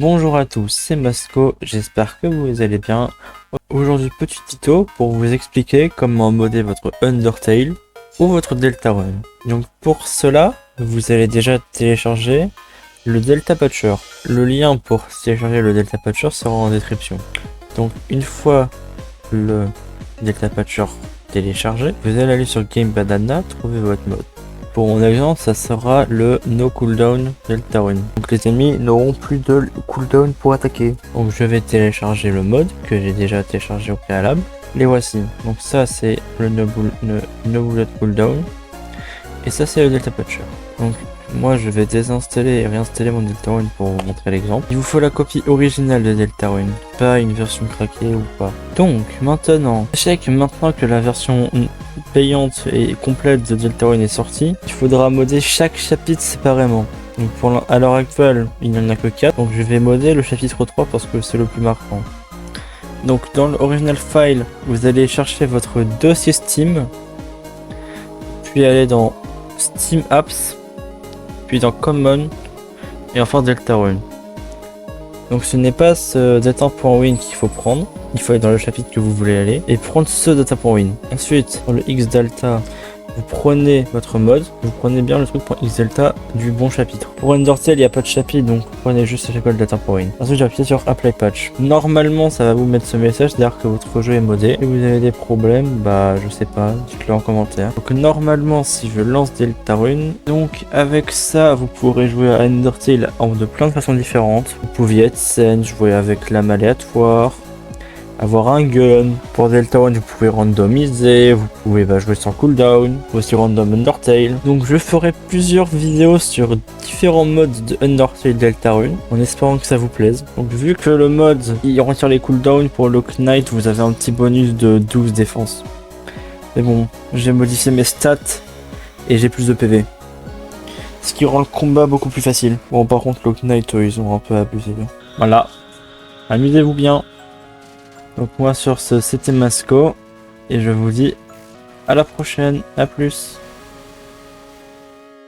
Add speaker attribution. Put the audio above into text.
Speaker 1: Bonjour à tous, c'est Masco, j'espère que vous allez bien. Aujourd'hui petit tuto pour vous expliquer comment modder votre Undertale ou votre Deltarune. Donc pour cela, vous allez déjà télécharger le Delta Patcher. Le lien pour télécharger le Delta Patcher sera en description. Donc une fois le Delta Patcher téléchargé, vous allez aller sur Game Banana, trouver votre mode. Pour mon exemple, ça sera le No Cooldown Deltarune. Donc les ennemis n'auront plus de cooldown pour attaquer. Donc je vais télécharger le mode que j'ai déjà téléchargé au préalable. Les voici. Donc ça c'est le No Bullet Cooldown. Et ça c'est le Delta Patcher. Donc moi je vais désinstaller et réinstaller mon Deltarune pour vous montrer l'exemple. Il vous faut la copie originale de Deltarune, pas une version craquée ou pas. Donc maintenant, sachez que maintenant que la version payante et complète de Deltarune est sortie, il faudra modder chaque chapitre séparément. Donc à l'heure actuelle, il n'y en a que 4, donc je vais modder le chapitre 3 parce que c'est le plus marquant. Donc dans l'original file, vous allez chercher votre dossier Steam, puis aller dans Steam Apps, puis dans Common, et enfin Deltarune. Donc ce n'est pas ce data.win qu'il faut prendre, il faut aller dans le chapitre que vous voulez aller, et prendre ce data.win. Ensuite, dans le xDelta, vous prenez votre mode, vous prenez bien le truc pour xDelta du bon chapitre. Pour Undertale, il n'y a pas de chapitre, donc vous prenez juste le data.win. Ensuite, j'appuie sur Apply Patch. Normalement, ça va vous mettre ce message, c'est-à-dire que votre jeu est modé. Si vous avez des problèmes, bah je sais pas, dites-le en commentaire. Donc normalement, si je lance Deltarune, donc avec ça, vous pourrez jouer à Undertale de plein de façons différentes. Vous pouviez être scène, jouer avec lame aléatoire, avoir un gun. Pour Deltarune, vous pouvez randomiser, vous pouvez jouer sans cooldown, aussi random Undertale. Donc je ferai plusieurs vidéos sur différents modes de Undertale Deltarune, en espérant que ça vous plaise. Donc vu que le mode il retire les cooldowns, pour le Knight vous avez un petit bonus de 12 défense. Mais bon, j'ai modifié mes stats et j'ai plus de PV, ce qui rend le combat beaucoup plus facile. Bon, par contre le Knight ils ont un peu abusé. Voilà, amusez-vous bien. Donc moi sur ce c'était Masco et je vous dis à la prochaine, à plus.